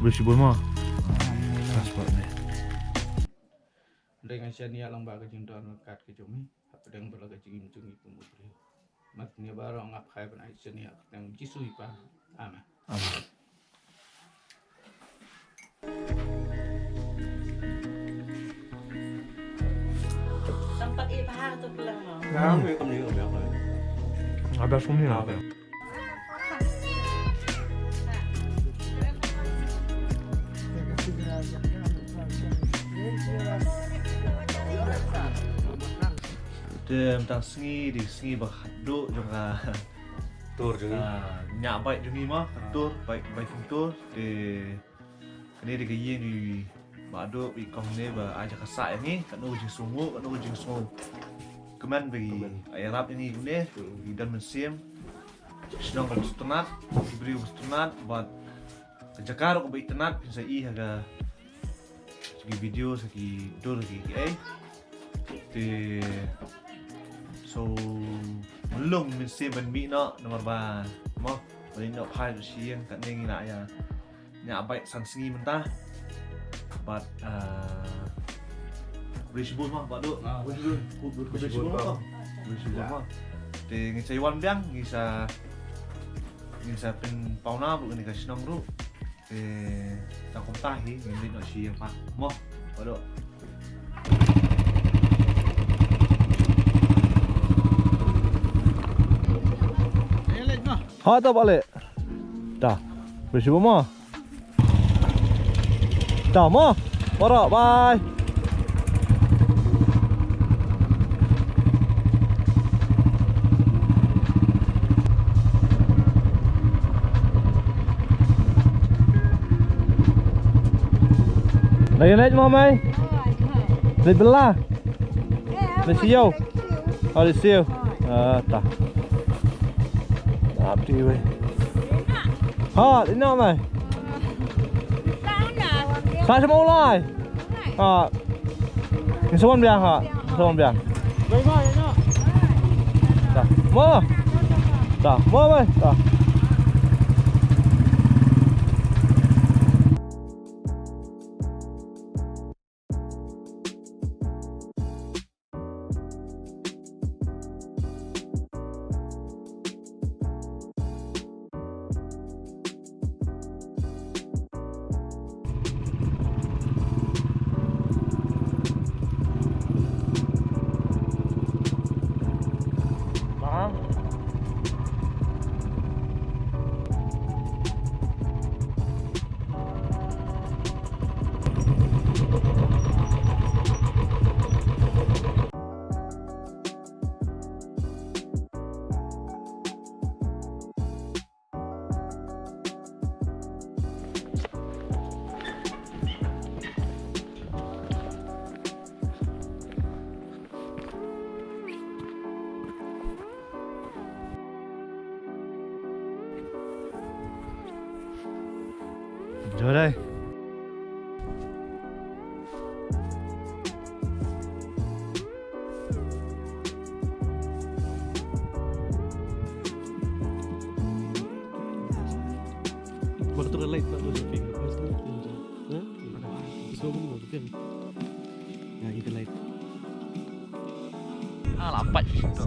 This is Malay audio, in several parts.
Bersibul mah. Transport ni. Dengan siapa yang bagai jendal kat kejumi, apa yang berlaku jengin jengin itu mungkin. Matnya baru ngap kaya pun aisyah ni yang jisui pa, ama. Tempat ibadah tu pulang no. Kau yang kami kami apa? Ada sumni lah. Dia tentang sengi di sengi berhaduk juga Tur juga. nyak baik juga mah tur baik baik tur di kini di kaya ni berhaduk di kong ni beraja kasak ini kan ujung sungu keman bagi Arab ini gune di dalam musim sedang bersenat diberi bersenat buat kejakar ko baik tenat bisa harga segi video segi tur segi di so belum mesti benbi nak nomor ban mah boleh nak pai siang kat ni nak ya nyak baik sansengi mentah but bersibul mah pak duk bersibul mah di ngisai wan biang ngisa pen pauna bu ni kasih nong ru tak komtahi ngi nak siang pak mah pak duk Ha tak balik. Dah. Bersibuk mah. Dah mah. Barak bye. Naik mah mai. Naik belah. Naik siau. Oh, di siau. Tak. Up to you. Ha, ini apa? Saya semua mulai. Ha. Ini semua biang ha. Semua biang. Baik ya. Dah. Mau. Dah. Mau mai. Dah. Vô đây. Waktu relate tak tu Syafiq. Semua benda tu kan. Ya, kita light. Lambat tu.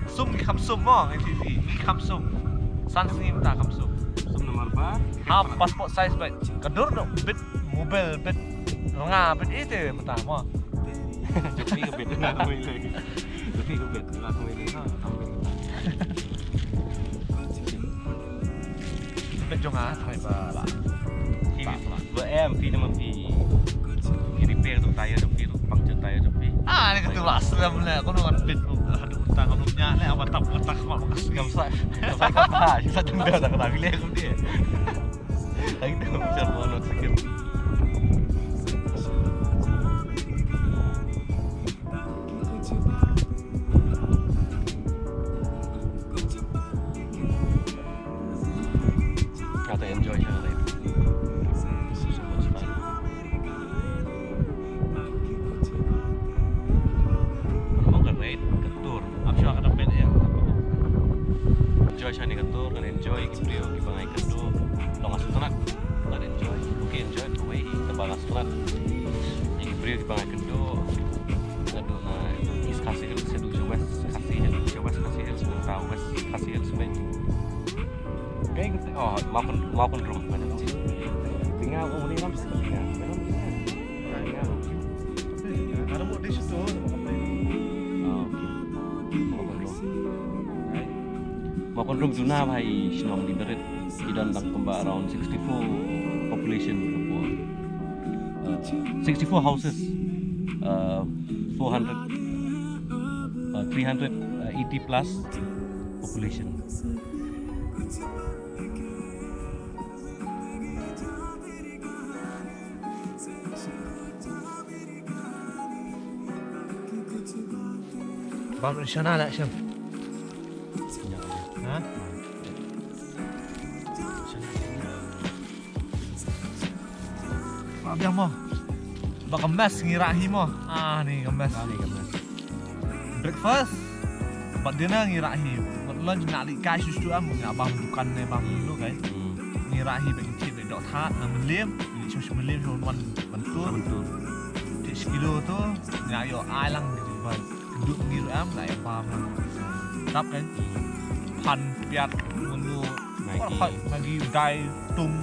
Sum ni kam sum mo ngai TV. Ni kam sum. San sini minta kam sum. Sum nomor bar. Passport size bet. Kedur dong bet mobil bet. Bit itu pertama. Jadi ke bet nak main lagi. Jadi ke bet nak main lagi. Bet jong thai ba. Khi vợ em khi mà vì repair tụi tay ở trong khi tụi bằng chân tay ở trong khi lah selam lah. Kau nak pin ada utang kau punya ni apa tak mak makas Kam sa kapal, sa tunda tak kena pilih aku dia. Lagi tu macam mono sikit. Kata enjoy je lah. Enjoy siya ni kantor, kan enjoy kipriyo kibangay kando. Longas tunat, kan enjoy. Okay, enjoy tuway tabalas tunat. Kipriyo kibangay kando. Ngado na is kasih hills sedu sa west, kasih hills sa west, kasih hills men. Kayak gitu. Oh, maupun room kan. Tinggal umur 6 setengah. Memang tinggal. Ada buat di situ. Maupun room Juna bhai Shinong di Berit idan dang kemba around 64 population Papua. 64 houses, 380 plus population. Bang nasional lah Syam. Ha? Biar mo. Bak kemas ngirahi mo. Ni kemas. Breakfast. Buat dinner ngirahi. Buat lunch nak lik cash tu am nak bang dukan ni bang dulu kan. Ngirahi bagi cip bagi dok that nak melim, ni cuma melim cuma bantul. Di sekilo tu nak yo ai lang di bawah. Duduk ngiru am nak yang paham lang. Tap kan. Pan piat mengu lagi dai tum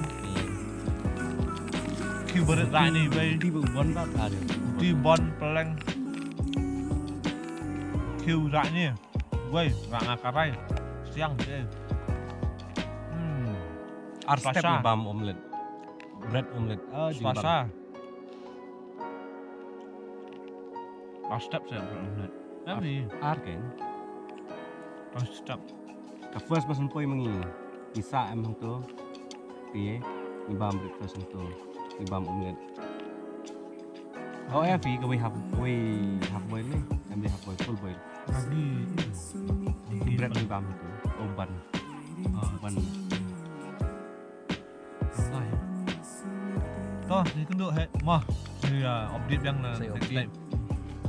kiu berat rai ni bay Tiba bon tak ada. di bon peleng kiu rai ni bay rang akarai siang je Arstep Swasa. bam omelet. Bread omelet. Swasa Arstep saya berat ni Ar kan. Arstep Ka first person poi mangi. Isa em hang tu. Pi ibam breakfast hang tu. Ibam omelet. Oh, fi ka we half boil ni. Em half boil full boil. lagi Bread ibam tu. Oh ban. Ban. Toh, ni tunduk he. Mah, saya update yang Saya next update. time.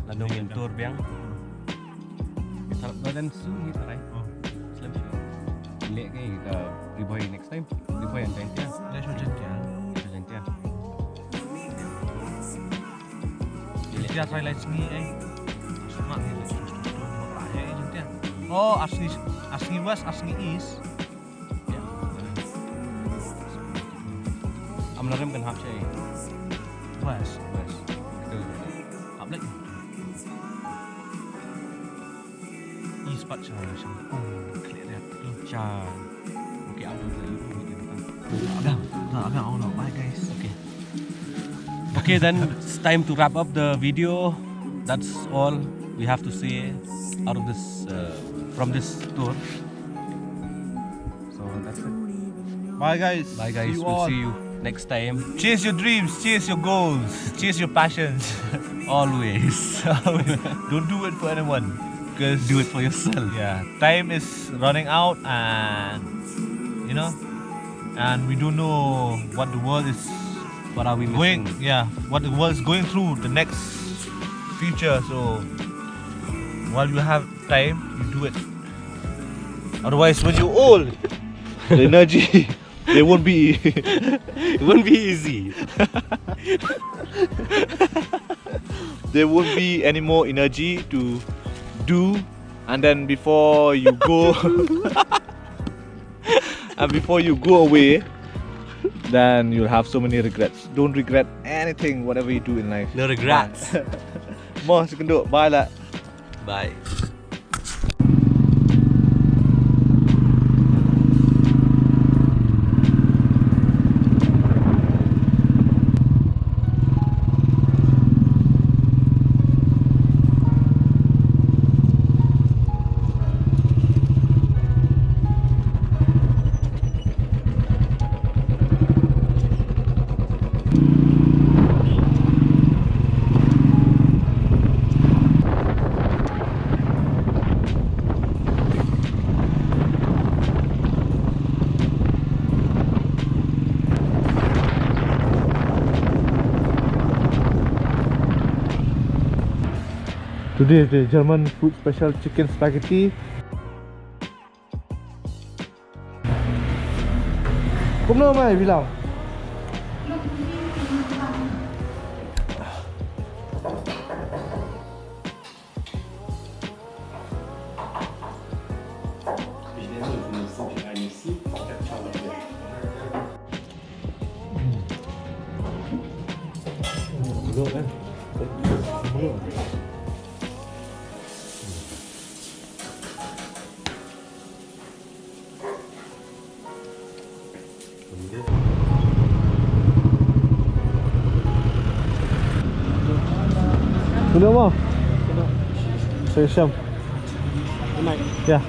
Landong yang tour biang. Kita dan su ni tarai. Slam show. Lek ke kita riboy next time. Riboy yang lain dia. Let's show jentia. Kita jantia. Jentia try light sengi Semak ni let's show jentia. Oh, asli west, asli east. Ya. Amnarim kan hap saya. West. West. Itu. Hap lagi. East part macam clear dia tu. Cha. Okay, upload lagi video tentang. Agak no. Bye guys. Okay. Okay, then it's time to wrap up the video. That's all we have to say out of this from this tour. So that's it. Bye guys. Bye guys. We'll see you next time. Chase your dreams, chase your goals, chase your passions. Always. Don't do it for anyone. Because Do it for yourself. yeah, time is running out, and and we don't know what the world is What are we going. missing? Yeah, what the world is going through the next future. So while you have time, you do it. Otherwise, when you're old, the energy they won't be. It won't be easy. There won't be any more energy to do, and then before you go and before you go away, then you'll have so many regrets. Don't regret anything, whatever you do in life. No regrets. Mo sekenduk, bye lah. Bye. Today the German food special chicken spaghetti. Cũng đâu mày vì lòng. Belum kan? Belum. Sudah mau? Saya siap. Ya.